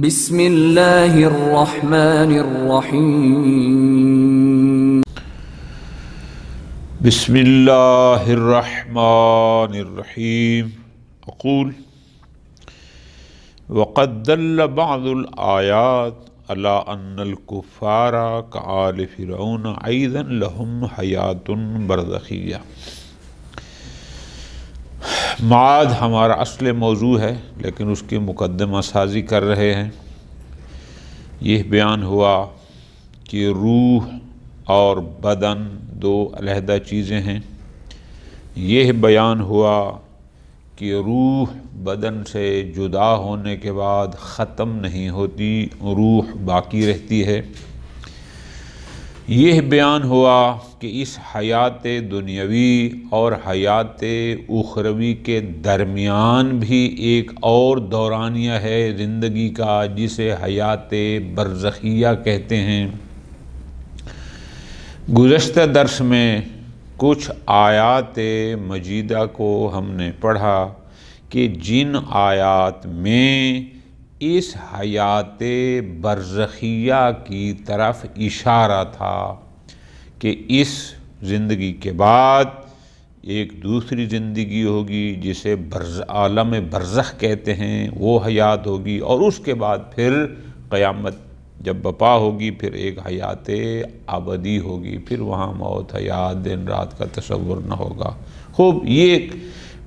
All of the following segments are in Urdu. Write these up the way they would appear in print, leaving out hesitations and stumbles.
بسم اللہ الرحمن الرحیم بسم اللہ الرحمن الرحیم اقول وقد دل بعض الآیات على ان الكفار كآل فرعون ايضا لهم حیات برزخیہ۔ معاد ہمارا اصل موضوع ہے لیکن اس کی مقدمہ سازی کر رہے ہیں۔ یہ بیان ہوا کہ روح اور بدن دو علیحدہ چیزیں ہیں۔ یہ بیان ہوا کہ روح بدن سے جدا ہونے کے بعد ختم نہیں ہوتی، روح باقی رہتی ہے۔ یہ بیان ہوا کہ اس حیات دنیاوی اور حیات اخروی کے درمیان بھی ایک اور دورانیہ ہے زندگی کا، جسے حیات برزخیہ کہتے ہیں۔ گزشتہ درس میں کچھ آیات مجیدہ کو ہم نے پڑھا کہ جن آیات میں اس حیات برزخیہ کی طرف اشارہ تھا کہ اس زندگی کے بعد ایک دوسری زندگی ہوگی جسے عالم برزخ کہتے ہیں، وہ حیات ہوگی، اور اس کے بعد پھر قیامت جب بپا ہوگی پھر ایک حیات ابدی ہوگی، پھر وہاں موت حیات دن رات کا تصور نہ ہوگا۔ خوب، یہ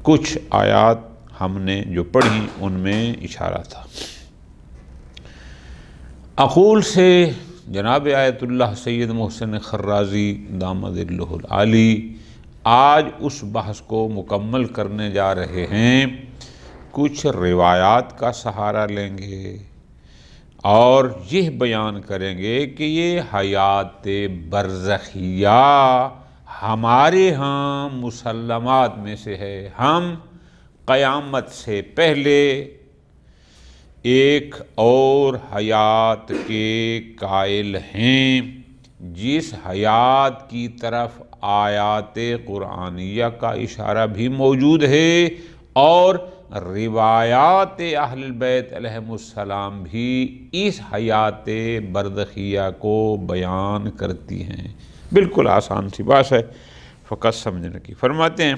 کچھ آیات ہم نے جو پڑھی ان میں اشارہ تھا۔ اقول سے جناب آیت اللہ سید محسن خرازی دامت ظلہ العالی آج اس بحث کو مکمل کرنے جا رہے ہیں۔ کچھ روایات کا سہارا لیں گے اور یہ بیان کریں گے کہ یہ حیات برزخیہ ہمارے ہاں مسلمات میں سے ہے۔ ہم قیامت سے پہلے ایک اور حیات کے قائل ہیں، جس حیات کی طرف آیات قرآنیہ کا اشارہ بھی موجود ہے اور روایات اہل البیت علیہم السلام بھی اس حیات برزخیہ کو بیان کرتی ہیں۔ بالکل آسان سی بات ہے، فقط سمجھنے کی۔ فرماتے ہیں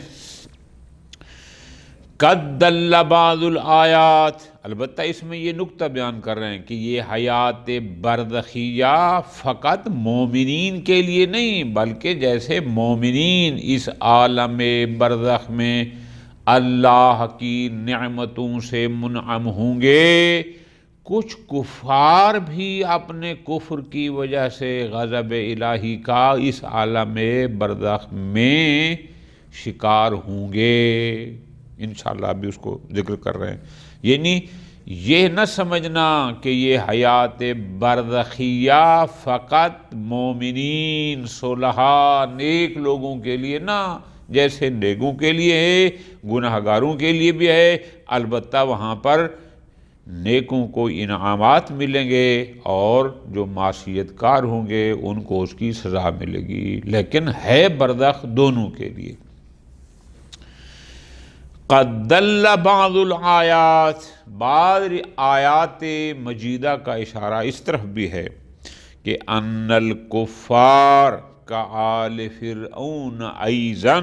قد دل بعض الآیات، البتہ اس میں یہ نکتہ بیان کر رہے ہیں کہ یہ حیات برزخیہ فقط مومنین کے لیے نہیں، بلکہ جیسے مومنین اس عالم برزخ میں اللہ کی نعمتوں سے منعم ہوں گے، کچھ کفار بھی اپنے کفر کی وجہ سے غضب الہی کا اس عالم برزخ میں شکار ہوں گے۔ انشاءاللہ ابھی اس کو ذکر کر رہے ہیں۔ یعنی یہ نہ سمجھنا کہ یہ حیات برزخیہ فقط مومنین صلحاء نیک لوگوں کے لیے نہ، جیسے نیکوں کے لیے ہے گناہگاروں کے لیے بھی ہے، البتہ وہاں پر نیکوں کو انعامات ملیں گے اور جو معصیت کار ہوں گے ان کو اس کی سزا ملے گی، لیکن ہے برزخ دونوں کے لیے۔ قد دل بعض الآیات، بعض آیات مجیدہ کا اشارہ اس طرف بھی ہے کہ ان الکفار کآل فرعون ایضا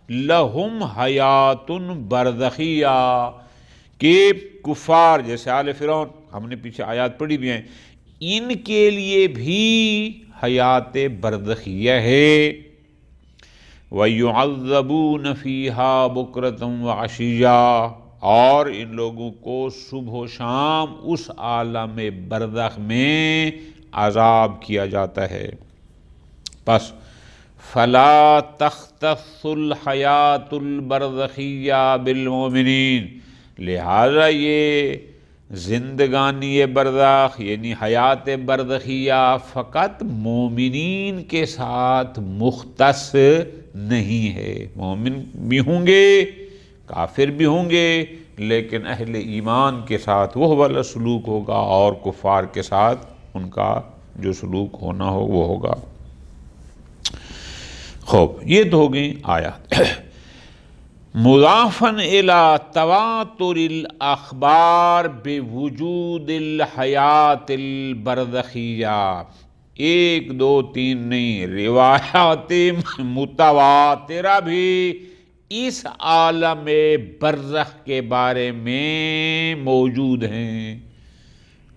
لہم حیات برزخیہ، کہ کفار جیسے آل فرعون، ہم نے پیچھے آیات پڑھی بھی ہیں، ان کے لیے بھی حیات برزخیہ ہے۔ وَيُعَذَّبُونَ فِيهَا بُكْرَةً وَعَشِيًّا، اور ان لوگوں کو صبح و شام اس عالم برزخ میں عذاب کیا جاتا ہے۔ پس فَلَا تَخْتَصُّ الْحَيَاةُ الْبَرْزَخِيَّةُ بِالْمُؤْمِنِينَ، لہذا یہ زندگانی برزخ یعنی حیات برزخیہ فقط مومنین کے ساتھ مختص نہیں ہے۔ مومن بھی ہوں گے، کافر بھی ہوں گے، لیکن اہل ایمان کے ساتھ وہ والا سلوک ہوگا اور کفار کے ساتھ ان کا جو سلوک ہونا ہو وہ ہوگا۔ خوب، یہ تو ہو گئی آیات۔ مضافن الی تواتر الاخبار بوجود الحیات البرزخیہ، 1 2 3 نہیں، روایات متواترہ بھی اس عالم برزخ کے بارے میں موجود ہیں،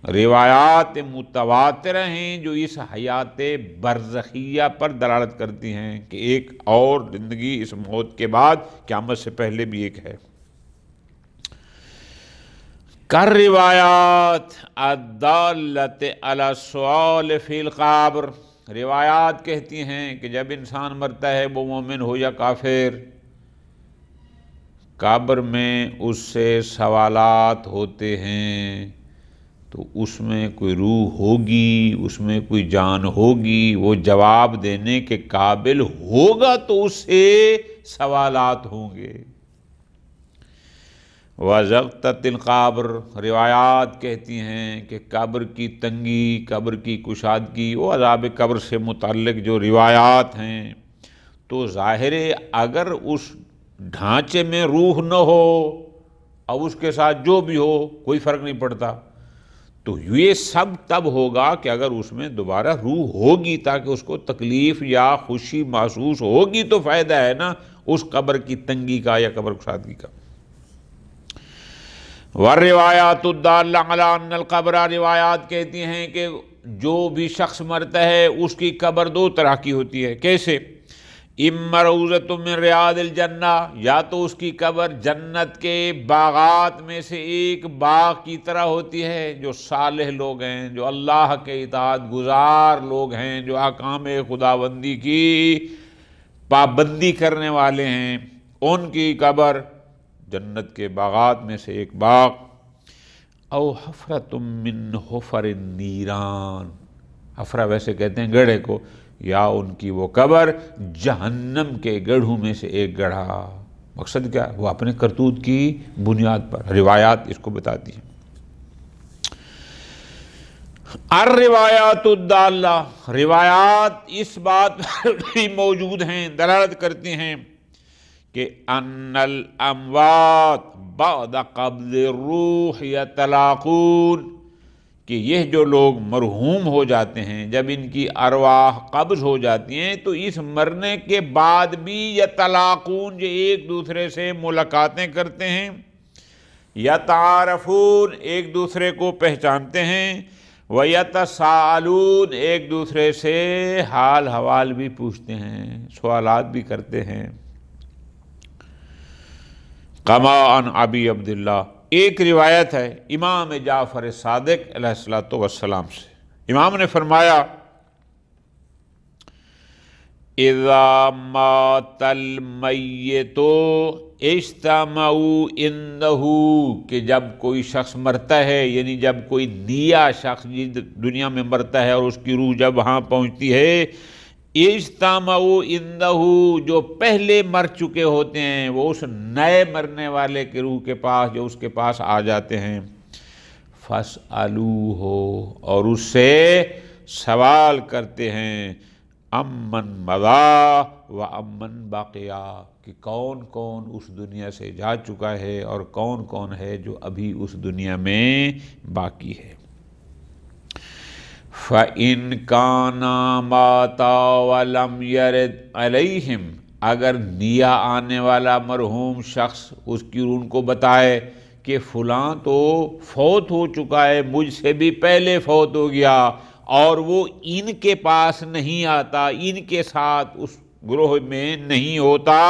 روایات متواترہ ہیں جو اس حیات برزخیہ پر دلالت کرتی ہیں کہ ایک اور زندگی اس موت کے بعد، قیامت سے پہلے بھی ایک ہے۔ کر روایات الدالۃ علی السؤال فی القبر، روایات کہتی ہیں کہ جب انسان مرتا ہے، وہ مومن ہو یا کافر، قبر میں اس سے سوالات ہوتے ہیں، تو اس میں کوئی روح ہوگی، اس میں کوئی جان ہوگی، وہ جواب دینے کے قابل ہوگا تو اس سے سوالات ہوں گے۔ وَزَغْتَتِ الْقَبْرِ، روایات کہتی ہیں کہ قبر کی تنگی، قبر کی کشادگی، وہ عذاب قبر سے متعلق جو روایات ہیں، تو ظاہر ہے اگر اس ڈھانچے میں روح نہ ہو اور اس کے ساتھ جو بھی ہو کوئی فرق نہیں پڑتا، تو یہ سب تب ہوگا کہ اگر اس میں دوبارہ روح ہوگی، تاکہ اس کو تکلیف یا خوشی محسوس ہوگی تو فائدہ ہے نا اس قبر کی تنگی کا یا قبر کشادگی کا۔ والروایات الدالہ علی ان القبر، روایات کہتی ہیں کہ جو بھی شخص مرتا ہے اس کی قبر 2 طرح کی ہوتی ہے۔ کیسے؟ اما روضۃ من ریاض الجنہ، یا تو اس کی قبر جنت کے باغات میں سے ایک باغ کی طرح ہوتی ہے، جو صالح لوگ ہیں، جو اللہ کے اطاعت گزار لوگ ہیں، جو احکام خداوندی کی پابندی کرنے والے ہیں، ان کی قبر جنت کے باغات میں سے ایک باغ۔ او حفرۃ من حفر النیران، حفرہ ویسے کہتے ہیں گڑھے کو، یا ان کی وہ قبر جہنم کے گڑھوں میں سے ایک گڑھا۔ مقصد کیا؟ وہ اپنے کرتوت کی بنیاد پر، روایات اس کو بتاتی ہیں۔ الروایات الدالہ، روایات اس بات پر بھی موجود ہیں، دلالت کرتی ہیں کہ ان الاموات بعد قبض الروح یتلاقون، کہ یہ جو لوگ مرحوم ہو جاتے ہیں، جب ان کی ارواح قبض ہو جاتی ہیں تو اس مرنے کے بعد بھی یتلاقون، یہ ایک دوسرے سے ملاقاتیں کرتے ہیں، یتعارفون، ایک دوسرے کو پہچانتے ہیں، ویتساءلون، ایک دوسرے سے حال حوال بھی پوچھتے ہیں، سوالات بھی کرتے ہیں۔ کما عن ابی عبداللہ، ایک روایت ہے امام جعفر صادق علیہ السلام سے، امام نے فرمایا اذا مات المیت اجتمعوا عنده، کہ جب کوئی شخص مرتا ہے، یعنی جب کوئی نیا شخص دنیا میں مرتا ہے اور اس کی روح جب وہاں پہنچتی ہے، اجتمعوا عنده، جو پہلے مر چکے ہوتے ہیں وہ اس نئے مرنے والے کے روح کے پاس، جو اس کے پاس آ جاتے ہیں، فاسألوہ، اور اس سے سوال کرتے ہیں، امن مضا و امن باقیہ، کہ کون کون اس دنیا سے جا چکا ہے اور کون کون ہے جو ابھی اس دنیا میں باقی ہے۔ فَإِنْ كَانَ مَاتَا وَلَمْ يَرِدْ عَلَيْهِمْ، اگر نیا آنے والا مرحوم شخص اس کی روح کو بتائے کہ فلاں تو فوت ہو چکا ہے، مجھ سے بھی پہلے فوت ہو گیا، اور وہ ان کے پاس نہیں آتا، ان کے ساتھ اس گروہ میں نہیں ہوتا،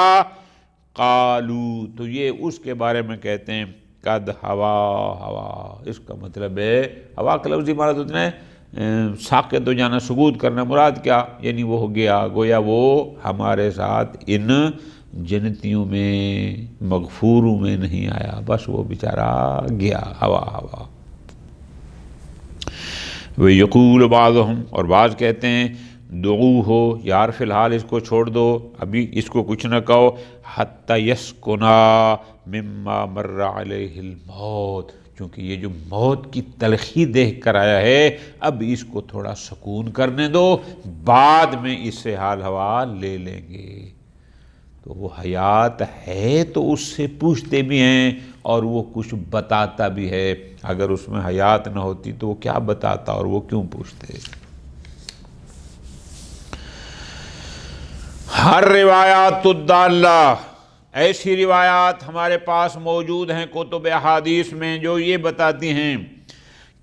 قالو، تو یہ اس کے بارے میں کہتے ہیں قد ہوا ہوا، اس کا مطلب ہے ہوا کا لفظی معنی ہوتا ہے ساقط ہو جانا، سقوط کرنا، مراد کیا؟ یعنی وہ ہو گیا، گویا وہ ہمارے ساتھ ان جنتیوں میں مغفوروں میں نہیں آیا، بس وہ بیچارہ گیا، ہوا ہوا۔ وَيَقُولُ بَعْضُهُمْ، اور بعض کہتے ہیں دعوہ، یار فی الحال اس کو چھوڑ دو، ابھی اس کو کچھ نہ کہو، حَتَّى يَسْكُنَا مِمَّا مَرَّ عَلَيْهِ الْمَوْتِ، کیونکہ یہ جو موت کی تلخی دیکھ کر آیا ہے، اب اس کو تھوڑا سکون کرنے دو، بعد میں اس سے حال حوال لے لیں گے۔ تو وہ حیات ہے تو اس سے پوچھتے بھی ہیں اور وہ کچھ بتاتا بھی ہے۔ اگر اس میں حیات نہ ہوتی تو وہ کیا بتاتا اور وہ کیوں پوچھتے؟ ہر روایات الدالہ، ایسی روایات ہمارے پاس موجود ہیں کتب احادیث میں جو یہ بتاتی ہیں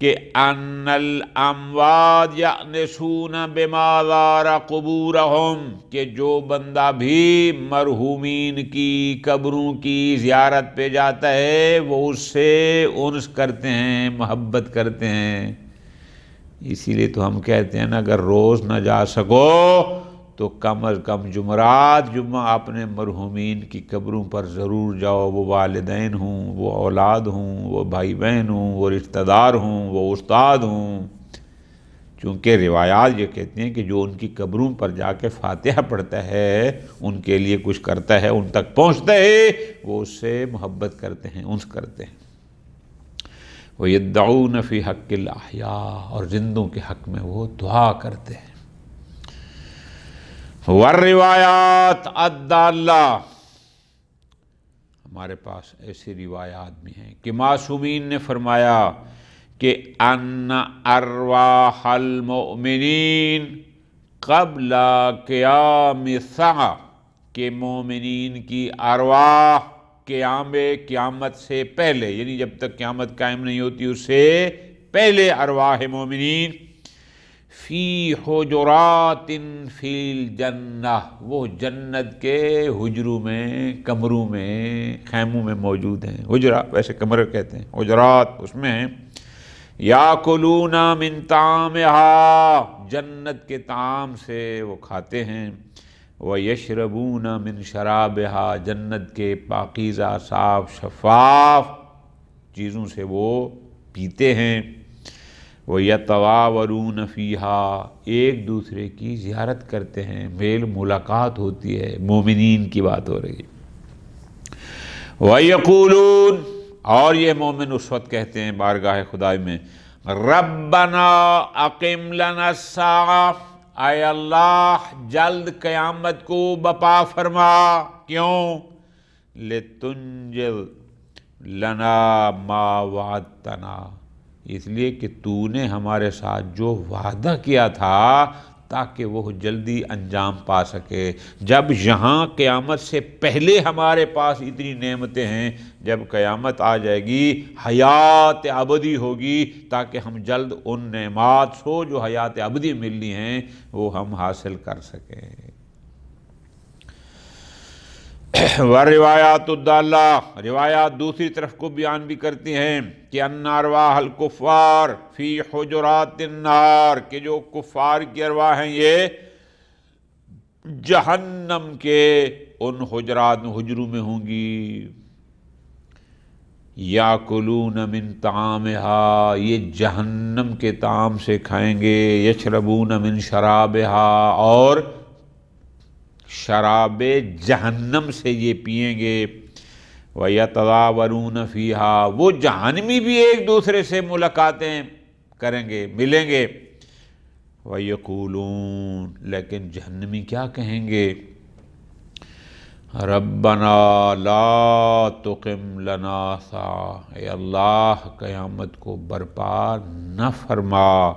کہ ان الاموات یأنسون بما زار قبورہم، کہ جو بندہ بھی مرحومین کی قبروں کی زیارت پہ جاتا ہے وہ اس سے انس کرتے ہیں، محبت کرتے ہیں۔ اسی لیے تو ہم کہتے ہیں نا اگر روز نہ جا سکو تو کم از کم جمعرات جمعہ اپنے مرحومین کی قبروں پر ضرور جاؤ، وہ والدین ہوں، وہ اولاد ہوں، وہ بھائی بہن ہوں، وہ رشتہ دار ہوں، وہ استاد ہوں۔ چونکہ روایات یہ کہتی ہیں کہ جو ان کی قبروں پر جا کے فاتحہ پڑھتا ہے، ان کے لیے کچھ کرتا ہے، ان تک پہنچتا ہے، وہ اس سے محبت کرتے ہیں، انس کرتے ہیں۔ وَيَدْعُونَ فِي حَقِّ الْأَحْيَاءِ، اور زندوں کے حق میں وہ دعا کرتے ہیں۔ والروایات الدالہ، ہمارے پاس ایسی روایات بھی ہیں کہ معصومین نے فرمایا کہ ان ارواح المؤمنین قبل قیام الساعہ، کہ مومنین کی ارواح قیامت سے پہلے، یعنی جب تک قیامت قائم نہیں ہوتی اس سے پہلے ارواح مومنین فی حجرات فی الجنہ، وہ جنت کے حجروں میں، کمروں میں، خیموں میں موجود ہیں۔ حجرہ ویسے کمرے کہتے ہیں، حجرات اس میں ہیں۔ یاکلون من طعامہا، جنت کے طعام سے وہ کھاتے ہیں۔ ویشربون من شرابہا، جنت کے پاکیزہ صاف شفاف چیزوں سے وہ پیتے ہیں۔ وَيَتَوَاوَرُونَ فِيهَا، ایک دوسرے کی زیارت کرتے ہیں، میل ملاقات ہوتی ہے، مومنین کی بات ہو رہی ہے۔ وَيَقُولُونَ، اور یہ مومن اس وقت کہتے ہیں بارگاہ خدائی میں، رَبَّنَا أَقِمْ لَنَا السَّاعَةَ، اے اللہ جلد قیامت کو بپا فرما۔ کیوں؟ لِتُنْجِزْ لَنَا مَا وَعَدْتَنَا، اس لیے کہ تو نے ہمارے ساتھ جو وعدہ کیا تھا تاکہ وہ جلدی انجام پا سکے۔ جب یہاں قیامت سے پہلے ہمارے پاس اتنی نعمتیں ہیں، جب قیامت آ جائے گی حیات ابدی ہوگی تاکہ ہم جلد ان نعمات سے جو حیات ابدی ملنی ہیں وہ ہم حاصل کر سکیں۔ وَالرِّوَایَاتُ الدَّالَّةُ، روایات دوسری طرف کو بیان بھی کرتی ہیں کہ ان ارواح الکفار فی حجرات النار، کہ جو کفار کی ارواح ہیں یہ جہنم کے ان حجروں میں ہوں گی۔ یاکلون من طعامہا، یہ جہنم کے طعام سے کھائیں گے۔ یشربون من شرابہا، اور شراب جہنم سے یہ پئیں گے۔ وَيَتَوَاوَرُونَ فِيهَا، وہ جہنمی بھی ایک دوسرے سے ملاقاتیں کریں گے، ملیں گے۔ وَيَقُولُونَ، لیکن جہنمی کیا کہیں گے؟ رَبَّنَا لَا تُقِمْ لَنَا سَاعَةً، اے اللہ قیامت کو برپا نہ فرما۔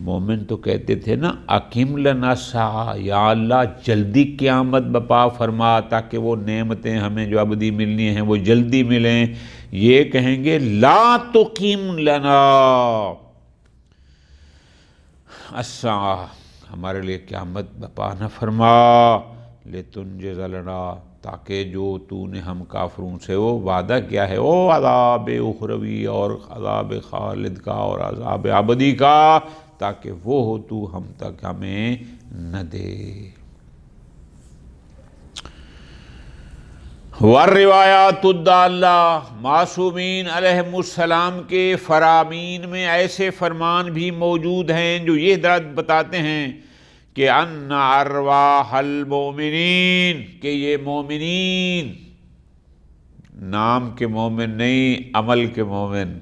مومن تو کہتے تھے نا اقیم لنا الساعہ، یا اللہ جلدی قیامت بپا فرما تاکہ وہ نعمتیں ہمیں جو ابدی ملنی ہیں وہ جلدی ملیں۔ یہ کہیں گے لا تقیم لنا الساعہ، ہمارے لیے قیامت بپا نہ فرما۔ لتنجز لنا، تاکہ جو تو نے ہم کافروں سے وہ وعدہ کیا ہے، وہ عذاب اخروی اور عذاب خالد کا اور عذاب ابدی کا، تاکہ وہ ہو تو ہم تک ہمیں نہ دے۔ والروایات الدالہ، معصومین علیہم السلام کے فرامین میں ایسے فرمان بھی موجود ہیں جو یہ بتاتے ہیں کہ ان ارواح المؤمنین، کہ یہ مومنین، نام کے مومن نہیں عمل کے مومن،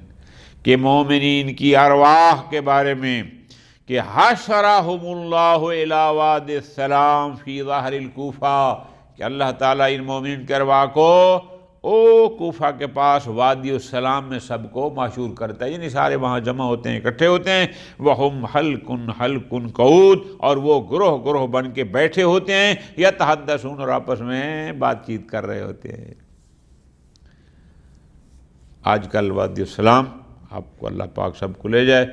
کہ مومنین کی ارواح کے بارے میں کہ حشرہم اللہ الی وادی السلام فی ظہر الکوفہ، کہ اللہ تعالیٰ ان مومنین کے ارواح کو کوفہ کے پاس وادی السلام میں سب کو معشور کرتا ہے، یعنی سارے وہاں جمع ہوتے ہیں، اکٹھے ہوتے ہیں۔ وَهُمْ حَلْقٌ قعود، اور وہ گروہ گروہ بن کے بیٹھے ہوتے ہیں، یتحدثون، اور آپس میں بات چیت کر رہے ہوتے ہیں۔ آج کل وادی السلام آپ کو اللہ پاک سب کو لے جائے،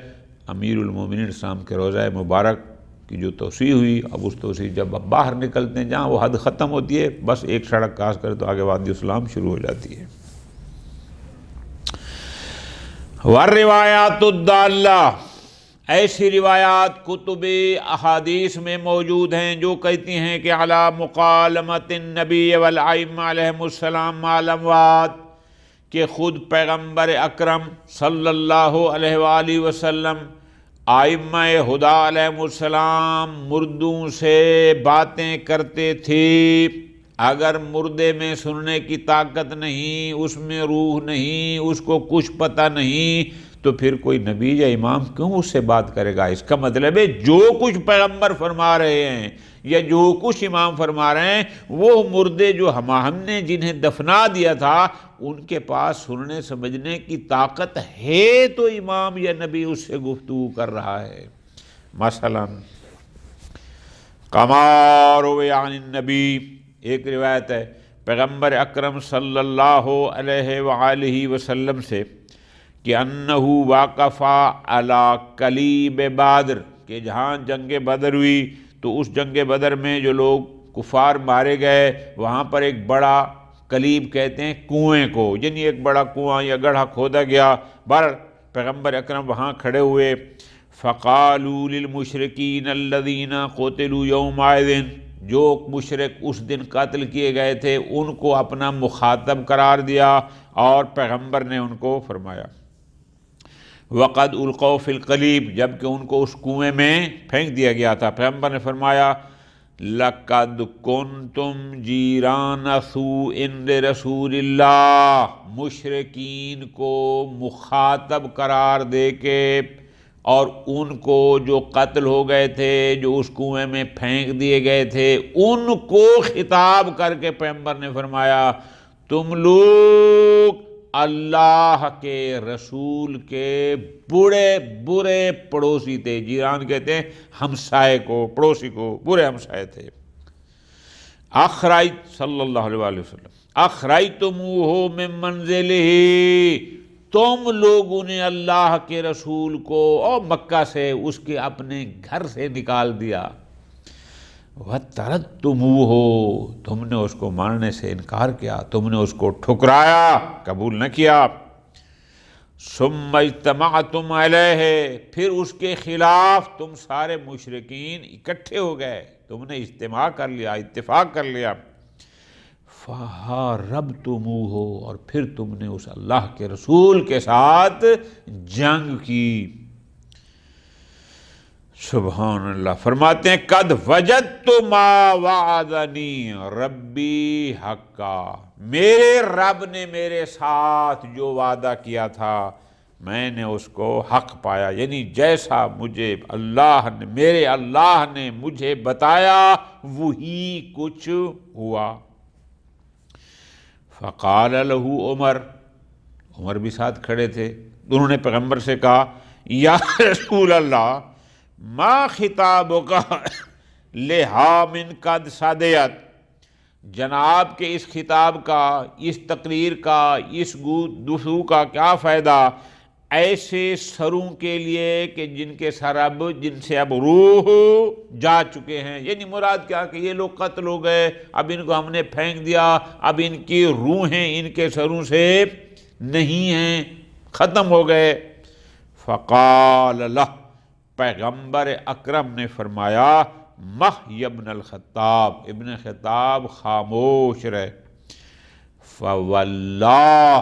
امیر المومنین اسلام کے روضہ مبارک کی جو توسیع ہوئی، اب اس توسیع جب اب باہر نکلتے ہیں جہاں وہ حد ختم ہوتی ہے، بس ایک سڑک کراس کرے تو آگے وادی السلام شروع ہو جاتی ہے۔ والروایات الدالہ، ایسی روایات کتب احادیث میں موجود ہیں جو کہتی ہیں کہ علی مکالمۃ النبی والائمہ علیہم السلام مع الاموات، کہ خود پیغمبر اکرم صلی اللہ علیہ وآلہ وسلم ائمہ ہدی علیہ السلام مردوں سے باتیں کرتے تھے۔ اگر مردے میں سننے کی طاقت نہیں، اس میں روح نہیں، اس کو کچھ پتہ نہیں، تو پھر کوئی نبی یا امام کیوں اس سے بات کرے گا؟ اس کا مطلب ہے جو کچھ پیغمبر فرما رہے ہیں یا جو کچھ امام فرما رہے ہیں، وہ مردے جو ہم نے جنہیں دفنا دیا تھا ان کے پاس سننے سمجھنے کی طاقت ہے، تو امام یا نبی اس سے گفتگو کر رہا ہے۔ مثلا کما روی عن النبی، ایک روایت ہے پیغمبر اکرم صلی اللہ علیہ وآلہ وسلم سے کہ انہ واقف علی کلیب بدر، کہ جہاں جنگ بدر ہوئی تو اس جنگ بدر میں جو لوگ کفار مارے گئے، وہاں پر ایک بڑا کلیب کہتے ہیں کنویں کو، یعنی ایک بڑا کنواں یا گڑھا کھودا گیا، پیغمبر اکرم وہاں کھڑے ہوئے۔ فقالوا للمشرکین الذین قتلوا یومئذ، جو مشرک اس دن قتل کیے گئے تھے ان کو اپنا مخاطب قرار دیا، اور پیغمبر نے ان کو فرمایا وقد القوا فی القلیب، جبکہ ان کو اس کنویں میں پھینک دیا گیا تھا، پیغمبر نے فرمایا لقد کنتم جیران سوء عند رسول اللہ، مشرکین کو مخاطب قرار دے کے اور ان کو جو قتل ہو گئے تھے، جو اس کنویں میں پھینک دیے گئے تھے، ان کو خطاب کر کے پیغمبر نے فرمایا تم لوگ اللہ کے رسول کے بڑے برے پڑوسی تھے۔ جیران کہتے ہیں ہمسائے کو، پڑوسی کو، برے ہمسائے تھے۔ اخرجت صلی اللہ علیہ وآلہ وسلم اخرجتموہ من منزلہ، تم لوگوں نے اللہ کے رسول کو اور مکہ سے اس کے اپنے گھر سے نکال دیا۔ وَتَرَدْتُمُوهُ، تم نے اس کو ماننے سے انکار کیا، تم نے اس کو ٹھکرایا، قبول نہ کیا۔ ثُمَّ اجْتَمَعْتُمْ عَلَيْهِ، پھر اس کے خلاف تم سارے مشرکین اکٹھے ہو گئے، تم نے اجتماع کر لیا، اتفاق کر لیا۔ فَحَارَبْتُمُوهُ، اور پھر تم نے اس اللہ کے رسول کے ساتھ جنگ کی۔ سبحان اللہ، فرماتے ہیں قد وجدت ما وعدنی ربی حقا، میرے رب نے میرے ساتھ جو وعدہ کیا تھا میں نے اس کو حق پایا، یعنی جیسا مجھے میرے اللہ نے مجھے بتایا وہی کچھ ہوا۔ فقال له عمر بھی ساتھ کھڑے تھے، انہوں نے پیغمبر سے کہا یا رسول اللہ ما خطابک لہا من قد صدیت، جناب کے اس خطاب کا، اس تقریر کا، اس گفتگو کا کیا فائدہ ایسے سروں کے لیے کہ جن سے اب روح جا چکے ہیں، یعنی مراد کیا کہ یہ لوگ قتل ہو گئے، اب ان کو ہم نے پھینک دیا، اب ان کی روحیں ان کے سروں سے نہیں ہیں، ختم ہو گئے۔ فقال لہ، پیغمبر اکرم نے فرمایا مہ ابن الخطاب، ابن خطاب خاموش رہے۔ فواللہ،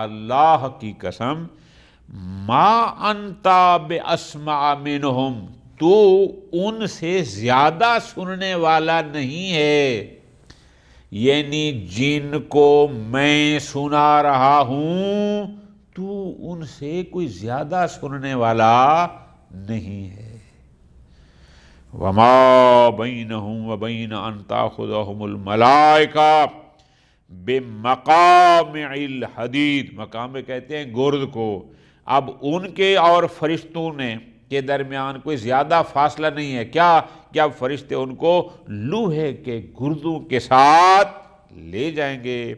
اللہ کی قسم، ما انتا باسمع منہم، تو ان سے زیادہ سننے والا نہیں ہے، یعنی جن کو میں سنا رہا ہوں تو ان سے کوئی زیادہ سننے والا نہیں ہے۔ وما بینہم وبین ان تاخذہم الملائکہ بمقامع الحدید، مقام کہتے ہیں گرد کو۔ اب ان کے اور فرشتوں نے کے درمیان کوئی زیادہ فاصلہ نہیں ہے، کیا کہ اب فرشتے ان کو لوہے کے گردوں کے ساتھ لے جائیں گے۔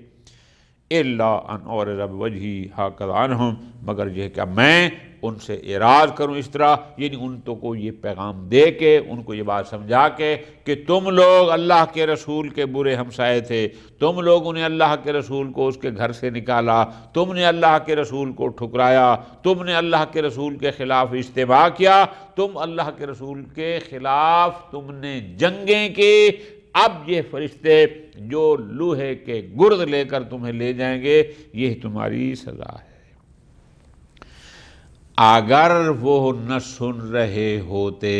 الا ان اعرض بوجہی ہکذا عنہم، مگر یہ کہ میں ان سے اعراض کروں اس طرح، یعنی ان تو کو یہ پیغام دے کے، ان کو یہ بات سمجھا کے کہ تم لوگ اللہ کے رسول کے برے ہمسائے تھے، تم لوگوں نے اللہ کے رسول کو اس کے گھر سے نکالا، تم نے اللہ کے رسول کو ٹھکرایا، تم نے اللہ کے رسول کے خلاف اجتماع کیا، تم اللہ کے رسول کے خلاف تم نے جنگیں کی۔ اب یہ فرشتے جو لوہے کے گرد لے کر تمہیں لے جائیں گے، یہ تمہاری سزا ہے۔ اگر وہ نہ سن رہے ہوتے،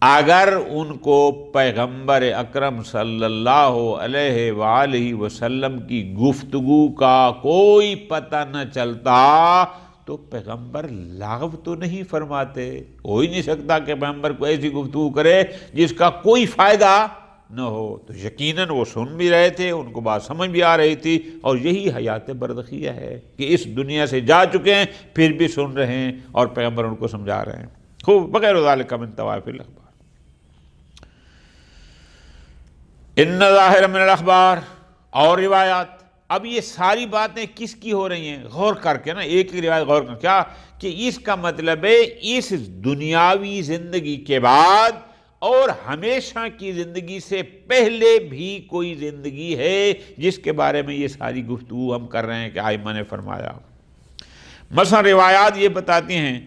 اگر ان کو پیغمبر اکرم صلی اللہ علیہ وآلہ وسلم کی گفتگو کا کوئی پتہ نہ چلتا تو پیغمبر لغو تو نہیں فرماتے۔ ہو ہی نہیں سکتا کہ پیغمبر کو ایسی گفتگو کرے جس کا کوئی فائدہ نہ ہو، تو یقیناً وہ سن بھی رہے تھے، ان کو بات سمجھ بھی آ رہی تھی، اور یہی حیات برزخیہ ہے کہ اس دنیا سے جا چکے ہیں پھر بھی سن رہے ہیں اور پیغمبر ان کو سمجھا رہے ہیں۔ خوب بغیر ذالک من طوائف الاخبار۔ ان ظاہر من الاخبار، اور روایات۔ اب یہ ساری باتیں کس کی ہو رہی ہیں؟ غور کر کے نا، ایک روایت غور کر، کیا کہ اس کا مطلب ہے اس دنیاوی زندگی کے بعد اور ہمیشہ کی زندگی سے پہلے بھی کوئی زندگی ہے جس کے بارے میں یہ ساری گفتگو ہم کر رہے ہیں کہ ائمہ نے فرمایا۔ مثلا روایات یہ بتاتی ہیں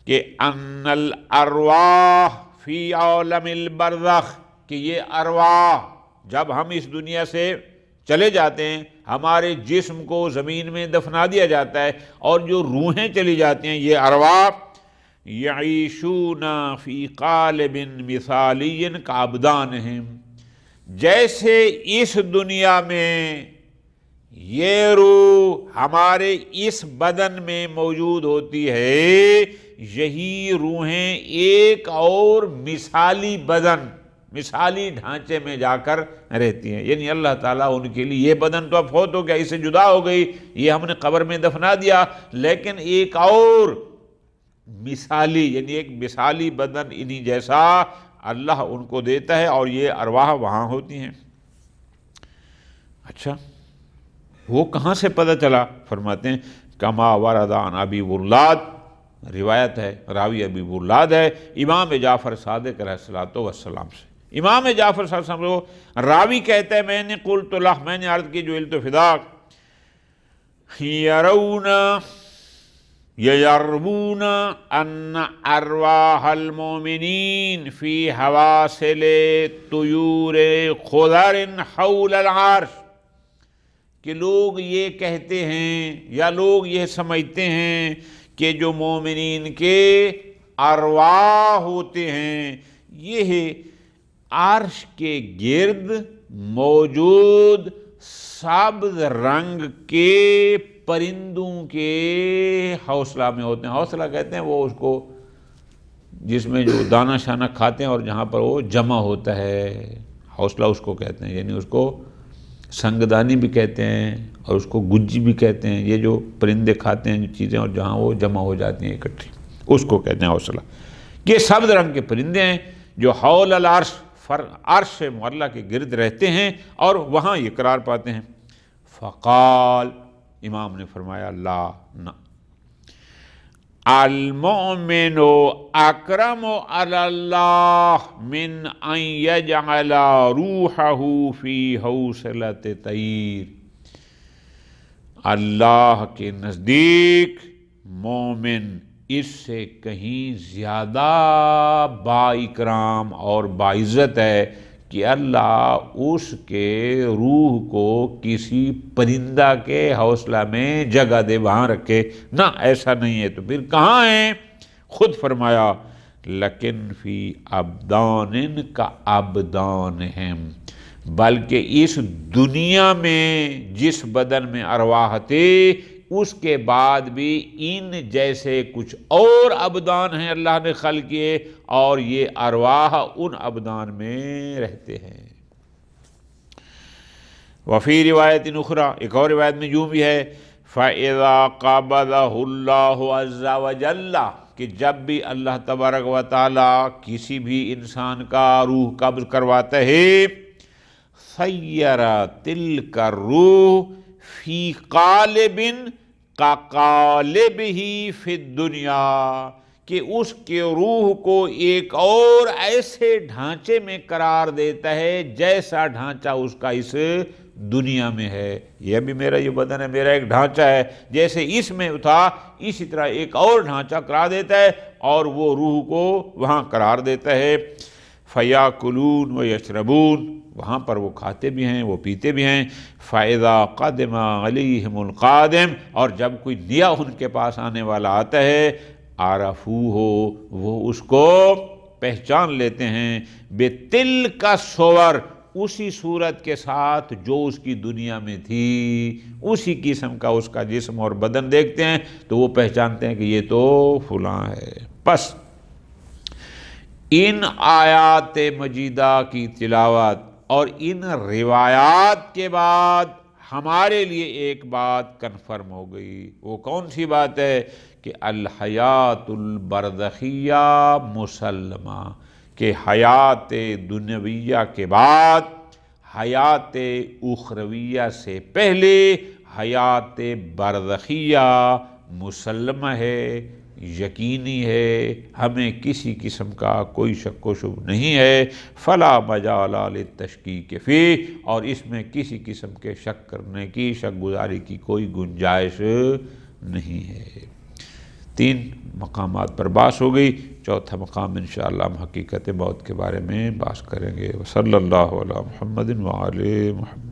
کہ ان الارواح فی عالم البرزخ، کہ یہ ارواح جب ہم اس دنیا سے چلے جاتے ہیں، ہمارے جسم کو زمین میں دفنا دیا جاتا ہے اور جو روحیں چلی جاتی ہیں، یہ ارواح یعیشون فی قالب مثالی کابدانہم، جیسے اس دنیا میں یہ روح ہمارے اس بدن میں موجود ہوتی ہے، یہی روحیں ایک اور مثالی بدن، مثالی ڈھانچے میں جا کر رہتی ہیں۔ یعنی اللہ تعالیٰ ان کے لیے، یہ بدن تو اب فوت ہو گیا، اس سے جدا ہو گئی، یہ ہم نے قبر میں دفنا دیا، لیکن ایک اور مثالی، یعنی ایک مثالی بدن انہی جیسا اللہ ان کو دیتا ہے، اور یہ ارواح وہاں ہوتی ہیں۔ اچھا، وہ کہاں سے پتہ چلا؟ فرماتے ہیں کما ورد عن ابی ولاد، روایت ہے، راوی ابی ولاد ہے امام جعفر صادق علیہ السلام سے۔ امام جعفر صلی اللہ علیہ وسلم کو راوی کہتا ہے میں نے قلت لہ، میں نے عرض کی جو علت فداک، یروون ان ارواح المؤمنین فی حواسل طیور خضر حول العرش، کہ لوگ یہ کہتے ہیں یا لوگ یہ سمجھتے ہیں کہ جو مومنین کے ارواح ہوتے ہیں یہ عرش کے گرد موجود سبز رنگ کے پرندوں کے حوصلہ میں ہوتے ہیں۔ حوصلہ کہتے ہیں وہ اس کو جس میں جو دانہ شانہ کھاتے ہیں اور جہاں پر وہ جمع ہوتا ہے، حوصلہ اس کو کہتے ہیں، یعنی اس کو سنگدانی بھی کہتے ہیں اور اس کو گجی بھی کہتے ہیں، یہ جو پرندے کھاتے ہیں جو چیزیں اور جہاں وہ جمع ہو جاتی ہیں اکٹھی، اس کو کہتے ہیں حوصلہ۔ یہ سبز رنگ کے پرندے ہیں جو حول العرش، عرش معلّہ کے گرد رہتے ہیں اور وہاں یہ قرار پاتے ہیں۔ فقال، امام نے فرمایا لا، نہ، المؤمن اکرم علی اللہ من ان یجعل روحہ فی حوصلۃ طیر، اللہ کے نزدیک مومن اس سے کہیں زیادہ بااکرام اور باعزت ہے کہ اللہ اس کے روح کو کسی پرندہ کے حوصلہ میں جگہ دے، وہاں رکھے، نہ ایسا نہیں ہے۔ تو پھر کہاں ہیں؟ خود فرمایا لیکن فی ابدان کا ابدانہم، بلکہ اس دنیا میں جس بدن میں ارواح تھے اس کے بعد بھی ان جیسے کچھ اور ابدان ہیں اللہ نے خلق کیے، اور یہ ارواح ان ابدان میں رہتے ہیں۔ وفی روایت اخری، ایک اور روایت میں یوں بھی ہے، فَإِذَا قَبَضَهُ اللَّهُ عَزَّ وَجَلَّ، کہ جب بھی اللہ تبارک و تعالیٰ کسی بھی انسان کا روح قبض کرواتا ہے، سَيَّرَ تِلْكَ الروح فی قالب كقالبه فی الدنیا، کہ اس کے روح کو ایک اور ایسے ڈھانچے میں قرار دیتا ہے جیسا ڈھانچہ اس کا اس دنیا میں ہے۔ یہ بھی میرا یہ بدن ہے، میرا ایک ڈھانچہ ہے، جیسے اس میں تھا اسی طرح ایک اور ڈھانچہ قرار دیتا ہے اور وہ روح کو وہاں قرار دیتا ہے۔ فَيَأْكُلُونَ وَيَشْرَبُونَ، وہاں پر وہ کھاتے بھی ہیں، وہ پیتے بھی ہیں۔ فَإِذَا قَدِمَ عَلَيْهِمُ الْقَادِمُ، اور جب کوئی نیا ان کے پاس آنے والا آتا ہے، عَرَفُوهُ، وہ اس کو پہچان لیتے ہیں، بِتِلْكَ الصُّوَرِ، اسی صورت کے ساتھ جو اس کی دنیا میں تھی، اسی قسم کا اس کا جسم اور بدن دیکھتے ہیں تو وہ پہچانتے ہیں کہ یہ تو فلاں ہے۔ بس ان آیات مجیدہ کی تلاوت اور ان روایات کے بعد ہمارے لیے ایک بات کنفرم ہو گئی۔ وہ کون سی بات ہے؟ کہ الحیات البرزخیہ مسلمہ، کہ حیات دنیویہ کے بعد، حیات اخرویہ سے پہلے حیات برزخیہ مسلمہ ہے، یقینی ہے، ہمیں کسی قسم کا کوئی شک و شبہ نہیں ہے۔ فلا مجال للتشکیک فیہ، اور اس میں کسی قسم کے شک کرنے کی، شک گزاری کی کوئی گنجائش نہیں ہے۔ 3 مقامات پر بحث ہو گئی، چوتھا مقام انشاءاللہ ہم حقیقت موت کے بارے میں بحث کریں گے۔ وصلی اللہ علی محمد وآلہ محمد۔